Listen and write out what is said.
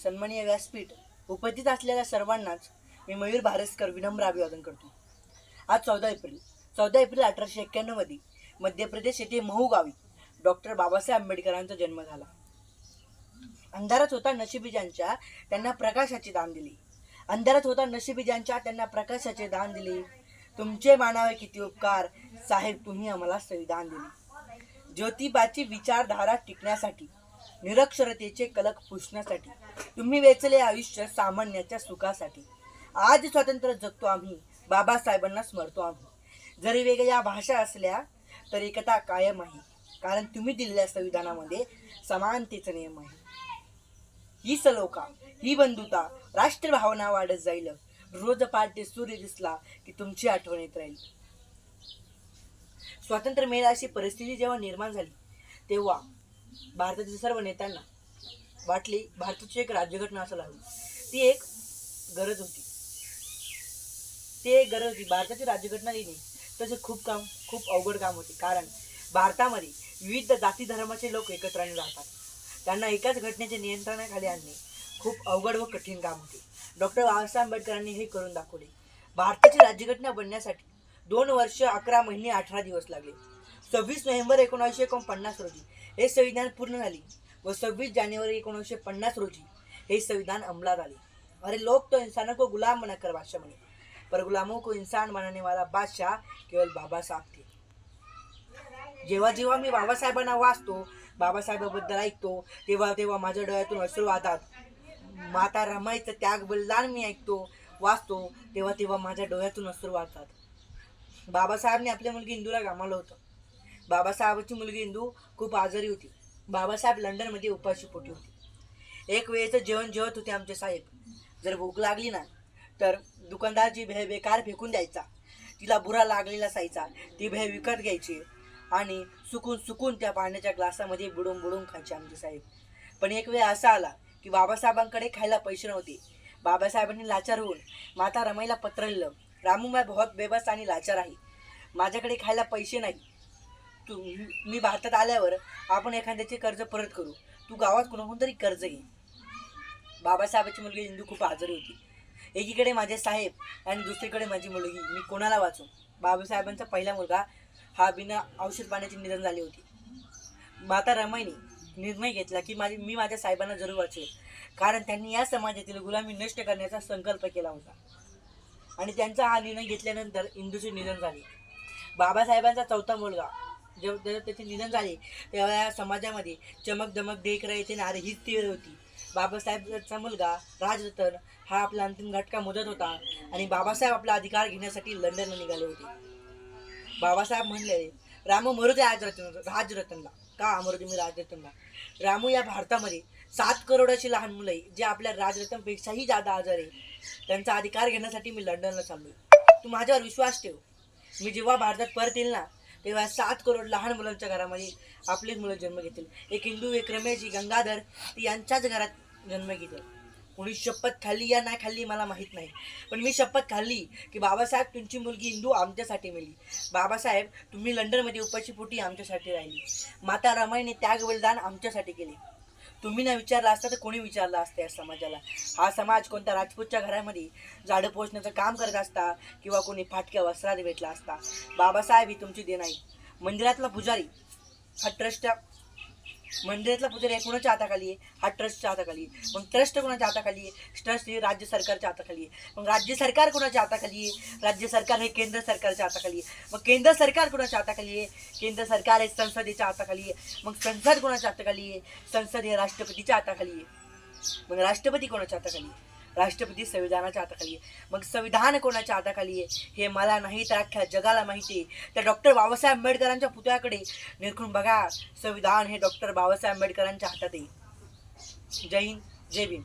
सन्माननीय व्यासपीठ उपस्थित असलेल्या सर्वांनाच मी मयूर भारसकर विनम्र अभिवादन करतो। आज 14 एप्रिल 1891 मध्ये मध्य प्रदेश येथे महू गावी डॉक्टर बाबासाहेब आंबेडकरांचा जन्म झाला। अंधारात होता नशिबी ज्यांच्या त्यांना प्रकाशाचे दान दिले। अंधारात होता नशिबी ज्यांच्या त्यांना प्रकाशाचे दान दिले। तुमचे मानावे किती उपकार साहेब, तुम्ही आम्हाला संविधान दिले। ज्योतिबाची विचारधारा टिकण्यासाठी, निरक्षरतेचे कलक पुसण्यासाठी तुम्ही वेचले आयुष्य सामान्याच्या सुखासाठी। आज स्वातंत्र्य जगतो आम्ही, बाबासाहेबांना स्मरतो आम्ही। जरी वेगळ्या भाषा असल्या तर एकता कायम आहे, कारण तुम्ही दिलेल्या संविधानामध्ये समानतेचा नियम आहे। ही सलोखा, ही बंधुता, राष्ट्रभावना वाढत जाईल। रोज पहाटे सूर्य दिसला की तुमची आठवण येत राहील। स्वातंत्र्य मिळेल अशी परिस्थिती जेव्हा निर्माण झाली तेव्हा भारतातील सर्व नेत्यांना वाटले भारताची एक राज्यघटना असायला हवी। ती एक गरज होती। भारताची राज्यघटना लिहिणे तसे खूप अवघड काम होते, कारण भारतामध्ये विविध जाती धर्माचे लोक एकत्र राहतात। त्यांना एकाच घटनेच्या नियंत्रणाखाली आणणे खूप अवघड व कठीण काम होते। डॉक्टर बाबासाहेब आंबेडकरांनी हे करून दाखवले। भारताची राज्यघटना बनण्यासाठी 2 वर्ष 11 महिने 18 दिवस लागले। 26 नोव्हेंबर 1949 रोजी हे संविधान पूर्ण झाले व 26 जानेवारी 1950 रोजी हे संविधान अंमलात आले। अरे लोग तो इंसानों को गुलाम बनाकर बादशाह बने, पर गुलामों को इंसान बनाने वाला बादशाह केवळ बाबासाहेब थे। जेव्हा जेव्हा मी बाबासाहेबांना वाचतो, बाबासाहेबांबद्दल ऐकतो, तेव्हा माझ्या डोळ्यातून अश्रू वाहतात। माता रमाईचं त्याग बलिदान मी ऐकतो, वाचतो, तेव्हा माझ्या डोळ्यातून अश्रू वाहतात। बाबासाहेबांनी आपल्या मुलगी इंदूला गमावलं होतं। बाबासाहेबांची मुलगी इंदू खूप आजारी होती। बाबासाहेब लंडनमध्ये उपाशीपोटी होते। एक वेळेचं जेवण जेवत होते आमचे साहेब। जर भूक लागली ना तर दुकानदारची भेळ बेकार फेकून द्यायचा, तिला बुरा लागलेला असायचा, ती भेळ विकत घ्यायची आणि सुकून त्या पाण्याच्या ग्लासामध्ये बुडून खायचे आमचे साहेब। पण एक वेळ असा आला की बाबासाहेबांकडे खायला पैसे नव्हते। बाबासाहेबांनी लाचार होऊन माता रमाईला पत्र लिहिलं, रामू मैं बहुत बेबस आणि लाचार आहे, माझ्याकडे खायला पैसे नाही, मी भारतात आल्यावर आपण एखाद्याचे कर्ज परत करू, तू गावात कोणाकडून तरी कर्ज घे। बाबासाहेबांची मुलगी इंदू खूप आजारी होती। एकीकडे माझे साहेब आणि दुसरीकडे माझी मुलगी, मी कोणाला वाचू? बाबासाहेबांचा पहिला मुलगा हा बिना औषध पाण्याचे निधन झाले होते। माता रमाईने निर्णय घेतला की मी माझ्या साहेबांना जरूर वाचवेल, कारण त्यांनी या समाजातील गुलामी नष्ट करण्याचा संकल्प केला होता। आणि त्यांचा हा निर्णय घेतल्यानंतर इंदूचे निधन झाले। बाबासाहेबांचा चौथा मुलगा जेव्हा त्याचे निधन झाले तेव्हा या समाजामध्ये चमक दमक देख रहे थे नारे हीच ती वेळ होती। बाबासाहेबांचा मुलगा राजरतन हा आपला अंतिम घटका मोदत होता आणि बाबासाहेब आपला अधिकार घेण्यासाठी लंडनला निघाले होते। बाबासाहेब म्हणले, रामू मरू दे राजरतनला। का मरू दे मी राजरतनला? रामू, या भारतामध्ये 7 करोड अशी लहान मुलं आहे जे आपल्या राजरतनपेक्षाही जादा आजार आहे, त्यांचा अधिकार घेण्यासाठी मी लंडनला चाललोय। तू माझ्यावर विश्वास ठेव। मी जेव्हा भारतात परत येईल ना तेव्हा 7 करोड लहान मुलांच्या घरामध्ये आपलीच मुलं जन्म घेतील। एक हिंदू, एक रमेश, गंगाधर, ती यांच्याच घरात जन्म घेतील। कोणी शपथ खाल्ली या नाही खाल्ली मला माहीत नाही, पण मी शपथ खाल्ली की बाबासाहेब तुमची मुलगी इंदू आमच्यासाठी मिळली। बाबासाहेब, तुम्ही लंडनमध्ये उपाशीपोटी आमच्यासाठी राहिली। माता रमाईने त्याग बलिदान आमच्यासाठी केले। तुम्ही न विचारला असता तर कोणी विचारलं असतं या समाजाला? हा समाज कोणत्या राजपूतच्या घरामध्ये झाडं पोचण्याचं काम करत असता किंवा कोणी फाटक्या वस्त्रात भेटला असता? बाबासाहेब ही तुमची देण आहे। मंदिरातला पुजारी कोणाच्या हाताखाली आहे? हा ट्रस्टच्या हाताखाली आहे। मग ट्रस्ट कोणाच्या हाताखाली आहे? ट्रस्ट हे राज्य सरकारच्या हाताखाली आहे। मग राज्य सरकार कोणाच्या हाताखाली आहे? राज्य सरकार हे केंद्र सरकारच्या हाताखाली आहे। मग केंद्र सरकार कोणाच्या हाताखाली आहे? केंद्र सरकार हे संसदेच्या हाताखाली आहे। मग संसद कोणाच्या हाताखाली आहे? संसद हे राष्ट्रपतीच्या हाताखाली आहे। मग राष्ट्रपती कोणाच्या हाताखाली आहे? राष्ट्रपती संविधानाच्या हाताखाली आहे। मग संविधान कोणाच्या हाताखाली आहे हे मला नाही तर अख्ख्या जगाला माहिती आहे। तर डॉक्टर बाबासाहेब आंबेडकरांच्या पुतळ्याकडे निरखून बघा, संविधान हे डॉक्टर बाबासाहेब आंबेडकरांच्या हातात आहे। जय हिंद, जय भीम।